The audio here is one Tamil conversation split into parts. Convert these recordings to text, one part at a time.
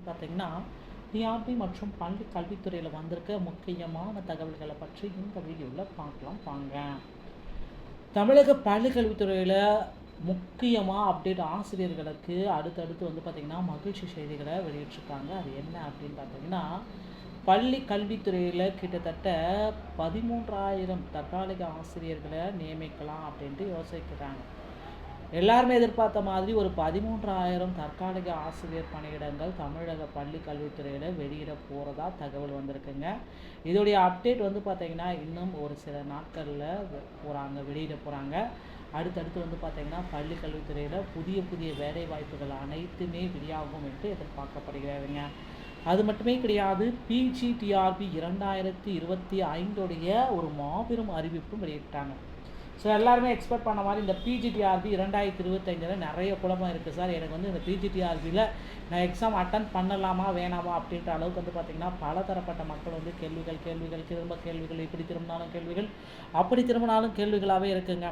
பார்த்தீங்கன்னா டிஆர்பி மற்றும் பள்ளி கல்வித்துறையில் வந்திருக்க முக்கியமான தகவல்களை பற்றி இந்த வீடியோவில் பார்க்கலாம் வாங்க. தமிழக பள்ளி கல்வித்துறையில் முக்கியமாக அப்டேட் ஆசிரியர்களுக்கு அடுத்தடுத்து பார்த்திங்கன்னா மகிழ்ச்சி செய்திகளை வெளியிட்டிருக்காங்க. அது என்ன அப்படின்னு பார்த்தீங்கன்னா, பள்ளி கல்வித்துறையில் கிட்டத்தட்ட 13,000 தற்காலிக ஆசிரியர்களை நியமிக்கலாம் அப்படின்ட்டு யோசிக்கிறாங்க. எல்லாருமே எதிர்பார்த்த மாதிரி ஒரு 13,000 தற்காலிக ஆசிரியர் பணியிடங்கள் தமிழக பள்ளி கல்வித்துறையில் வெளியிட போகிறதா தகவல் வந்திருக்குங்க. இதோடைய அப்டேட் பார்த்திங்கன்னா இன்னும் ஒரு சில நாட்களில் வெளியிட போகிறாங்க. அடுத்தடுத்து பார்த்திங்கன்னா பள்ளி கல்வித்துறையில் புதிய வேலை வாய்ப்புகள் அனைத்துமே வெளியாகும் என்று எதிர்பார்க்கப்படுகிறதுங்க. அது மட்டுமே கிடையாது, பிஜிடிஆர்பி 2025 ஒரு மாபெரும் அறிவிப்பும் வெளியிட்டாங்க. ஸோ எல்லாருமே எக்ஸ்பெக்ட் பண்ண மாதிரி இந்த பிஜிடிஆர்பி 2025 நிறைய குழப்பம் இருக்குது சார். எனக்கு இந்த பிஜிடிஆர்பியில் நான் எக்ஸாம் அட்டன் பண்ணலாமா வேணாமா அப்படின்ற அளவுக்கு பார்த்திங்கன்னா பல தரப்பட்ட மக்கள் கேள்விகள் திரும்ப கேள்விகள், இப்படி திரும்பினாலும் கேள்விகள், அப்படி திரும்பினாலும் கேள்விகளாகவே இருக்குங்க.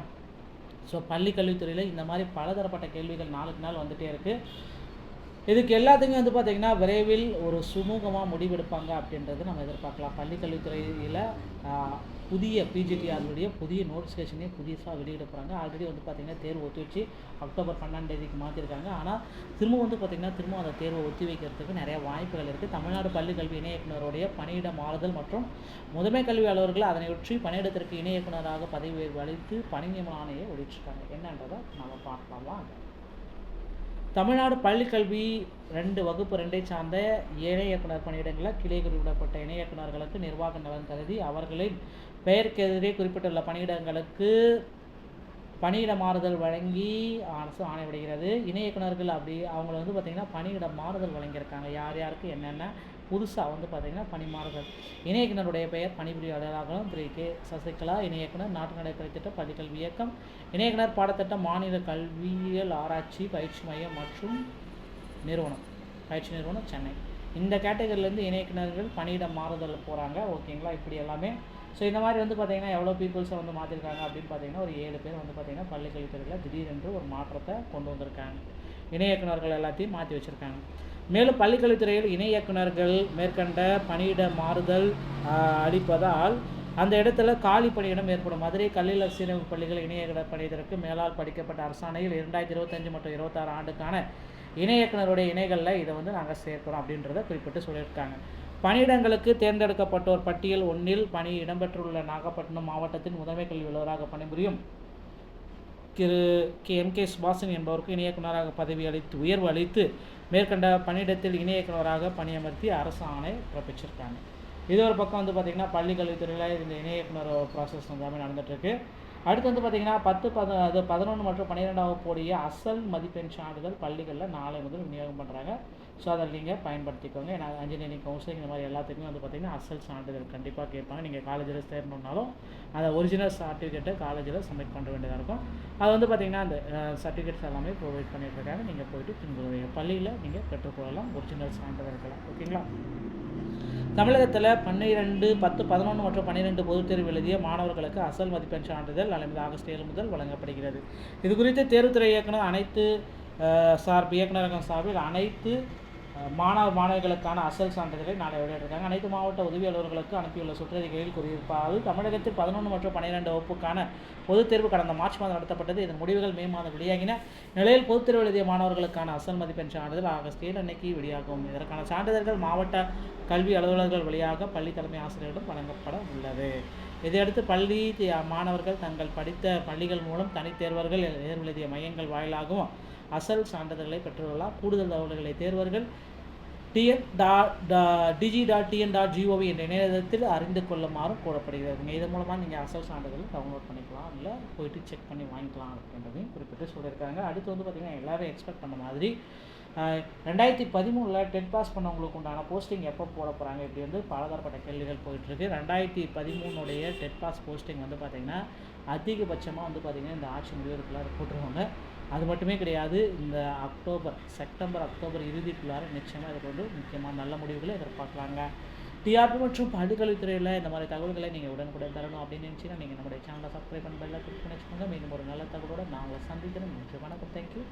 ஸோ பள்ளி கல்வித்துறையில் இந்த மாதிரி பலதரப்பட்ட கேள்விகள் நாளுக்கு நாள் வந்துகிட்டே இருக்குது. இதுக்கு எல்லாத்துக்கும் பார்த்திங்கன்னா விரைவில் ஒரு சுமூகமாக முடிவெடுப்பாங்க அப்படின்றது நம்ம எதிர்பார்க்கலாம். பள்ளி கல்வித்துறையில் புதிய பிஜிடிஆருடைய புதிய நோட்டிஃபிகேஷனே புதுசாக வெளியிட போகிறாங்க. ஆல்ரெடி பார்த்திங்கன்னா தேர்வு ஒத்தி வச்சு அக்டோபர் 12 மாற்றிருக்காங்க. ஆனால் திரும்ப பார்த்திங்கன்னா அந்த தேர்வை ஒத்தி வைக்கிறதுக்கு நிறைய வாய்ப்புகள் இருக்குது. தமிழ்நாடு பள்ளி கல்வி இணை இயக்குநருடைய பணியிட மாறுதல் மற்றும் முதன்மை கல்வி அலுவலர்கள் அதனை ஒற்றி பணியிடத்திற்கு இணை இயக்குநராக பதவி உயர்வு அளித்து பணி நியமன ஆணையை வெளியிட்டிருக்காங்க. என்னன்றதை நம்ம பார்க்கலாமா? தமிழ்நாடு பள்ளிக்கல்வி 2 வகுப்பு 2 சார்ந்த இணை இயக்குனர் பணியிடங்களில் கிளை குறிப்பிடப்பட்ட இணை இயக்குநர்களுக்கு நிர்வாக நலன் கருதி அவர்களின் பெயருக்கு எதிரே குறிப்பிட்டுள்ள பணியிடங்களுக்கு பணியிட மாறுதல் வழங்கி அரசு ஆணையிடுகிறது. இணை இயக்குநர்கள் அவங்க பார்த்திங்கன்னா பணியிட மாறுதல் வழங்கியிருக்காங்க. யாருக்கு என்னென்ன புதுசாக பார்த்திங்கன்னா பணி மாறுதல். இணை இயக்குனருடைய பெயர் பணிபுரியாளராகவும் திரு கே சசிகலா. இணை இயக்குனர் நாட்டு நடைமுறை திட்ட பள்ளிக்கல்வி இயக்கம். இணை இயக்குனர் பாடத்திட்டம் மாநில கல்வியியல் ஆராய்ச்சி பயிற்சி மையம் மற்றும் பயிற்சி நிறுவனம் சென்னை. இந்த கேட்டகரியிலேருந்து இணை இயக்குநர்கள் பணியிட மாறுதல் போகிறாங்க. ஓகேங்களா? இப்படி எல்லாமே. ஸோ இந்த மாதிரி பார்த்திங்கன்னா எவ்வளோ பீப்புள்ஸை மாற்றிருக்காங்க அப்படின்னு பார்த்திங்கன்னா ஒரு 7 பேர் பார்த்திங்கன்னா பள்ளி கல்வித்துறையில் திடீரென்று ஒரு மாற்றத்தை கொண்டு வந்திருக்காங்க. இணை இயக்குநர்கள் எல்லாத்தையும் மாற்றி வச்சுருக்காங்க. மேலும் பள்ளிக்கல்வித்துறையில் இணை இயக்குநர்கள் மேற்கண்ட பணியிட மாறுதல் அளிப்பதால் அந்த இடத்துல காலி பணியிடம் ஏற்படும். மதுரை கல்வியில் சீரமைப்பு பள்ளிகள் இணை இயக்குனர் பணியிடத்திற்கு மேலால் படிக்கப்பட்ட அரசாணையில் 2025 மற்றும் 26 ஆண்டுக்கான இணை இயக்குனருடைய இணைகளில் இதை நாங்கள் சேர்க்கிறோம் அப்படின்றத குறிப்பிட்டு சொல்லியிருக்காங்க. பணியிடங்களுக்கு தேர்ந்தெடுக்கப்பட்டோர் பட்டியல் 1 பணி இடம்பெற்றுள்ள நாகப்பட்டினம் மாவட்டத்தின் முதன்மை கல்வி அலுவலராக பணிபுரியும் திரு எம்.கே. சுபாஷன் என்பவருக்கு இணை இயக்குநராக பதவி உயர்வு அளித்து மேற்கண்ட பணியிடத்தில் இணை இயக்குநராக பணியமர்த்தி அரசு ஆணை பிறப்பிச்சிருக்காங்க. இது ஒரு பக்கம் பார்த்திங்கன்னா பள்ளி கல்வித்துறையில் இந்த இணை இயக்குனர் ப்ராசஸ் எல்லாமே நடந்துகிட்ருக்கு. அடுத்து பார்த்திங்கன்னா 10, 11 மற்றும் 12ஆம் வகுப்புடைய அசல் மதிப்பெண் சான்றிதழ் பள்ளிகளில் நாளை முதல் விநியோகம் பண்ணுறாங்க. ஸோ அதை நீங்கள் பயன்படுத்திக்கோங்க. ஏன்னா இன்ஜினியரிங் கவுன்சிலிங் இந்த மாதிரி எல்லாத்துக்குமே பார்த்திங்கன்னா அசல் சான்றிதழ் கண்டிப்பாக கேட்பாங்க. நீங்கள் காலேஜில் சேரணுன்னாலும் அந்த ஒரிஜினல் சர்டிஃபிகேட்டை காலேஜில் சப்மிட் பண்ண வேண்டியதாக இருக்கும். அது பார்த்திங்கன்னா அந்த சர்டிஃபிகேட்ஸ் எல்லாமே ப்ரொவைட் பண்ணிட்டுருக்காங்க. நீங்கள் போய்ட்டு உங்களுடைய பள்ளியில் நீங்கள் பெற்றுக்கொள்ளலாம் ஒரிஜினல் சான்றிதழ்களை. ஓகேங்களா? தமிழகத்தில் 12, 10, 11 மற்றும் 12 பொதுத் தேர்வு எழுதிய மாணவர்களுக்கு அசல் மதிப்பெண் சான்றிதழ் ஆகஸ்ட் 7 முதல் வழங்கப்படுகிறது. இது குறித்து தேர்வுத்துறை இயக்குனர் அனைத்து இயக்குநரகம் சார்பில் அனைத்து மாணவர்களுக்கான அசல் சான்றிதழை நாளை வெளியிட்டிருக்காங்க. அனைத்து மாவட்ட உதவி அலுவலர்களுக்கு அனுப்பியுள்ள சுற்றறிக்கையில் கூறியிருப்பாது தமிழகத்தில் 11 மற்றும் 12 வகுப்புக்கான பொதுத் தேர்வு கடந்த மார்ச் மாதம் நடத்தப்பட்டது. இதன் முடிவுகள் மே மாதம் வெளியாகின நிலையில் பொதுத் தேர்வு எழுதிய மாணவர்களுக்கான அசல் மதிப்பெண் சான்றிதழ் ஆகஸ்ட் 7 அன்னைக்கு வெளியாகும். இதற்கான சான்றிதழ்கள் மாவட்ட கல்வி அலுவலர்கள் வழியாக பள்ளி தலைமை ஆசிரியரிடம் வழங்கப்பட உள்ளது. இதையடுத்து பள்ளி மாணவர்கள் தங்கள் படித்த பள்ளிகள் மூலம் தனித்தேர்வர்கள் தேர்வு எழுதிய மையங்கள் வாயிலாகவும் அசல் சான்றிதழ்களை பெற்றுள்ளனர். கூடுதல் தகவல்களை தேர்வர்கள் digi.tn.gov என்ற இணையதளத்தில் அறிந்து கொள்ளுமாறும் கூறப்படுகிறது. இதன் மூலமாக நீங்கள் அசல் சான்றிதழ் டவுன்லோட் பண்ணிக்கலாம், இல்லை போயிட்டு செக் பண்ணி வாங்கிக்கலாம் அப்படின்றதையும் குறிப்பிட்டு சொல்லியிருக்காங்க. அடுத்து பார்த்திங்கன்னா எல்லாரும் எக்ஸ்பெக்ட் பண்ண மாதிரி 2013 டெட் பாஸ் பண்ணவங்களுக்கு உண்டான போஸ்டிங் எப்போ போட போகிறாங்க இப்படி பலதரப்பட்ட கேள்விகள் போயிட்டுருக்கு. 2013 டெட் பாஸ் போஸ்டிங் பார்த்திங்கன்னா அதிகபட்சமாக பார்த்திங்கன்னா இந்த ஆட்சி முடிவதற்குள்ளார போட்டுருவாங்க. அது மட்டுமே கிடையாது, இந்த செப்டம்பர் அக்டோபர் இறுதிக்குள்ளார நிச்சயமாக இதுக்கு முக்கியமான நல்ல முடிவுகளை எதிர்பார்க்கலாங்க. டிஆர்பி மற்றும் பள்ளிக்கல்வித்துறையில் இந்த மாதிரி தகவல்களை நீங்கள் உடனுக்குடன் தரணும் அப்படின்னு நினச்சிங்கன்னா நீங்கள் நம்முடைய சேனலை சப்ஸ்கிரைப் பண்ணி பெல்லை கிளிக் பண்ணி வச்சுக்கோங்க. மீண்டும் ஒரு நல்ல தகவலோடு நான் உங்களை சந்திக்கிறேன். நன்றி, வணக்கம், தேங்க்யூ.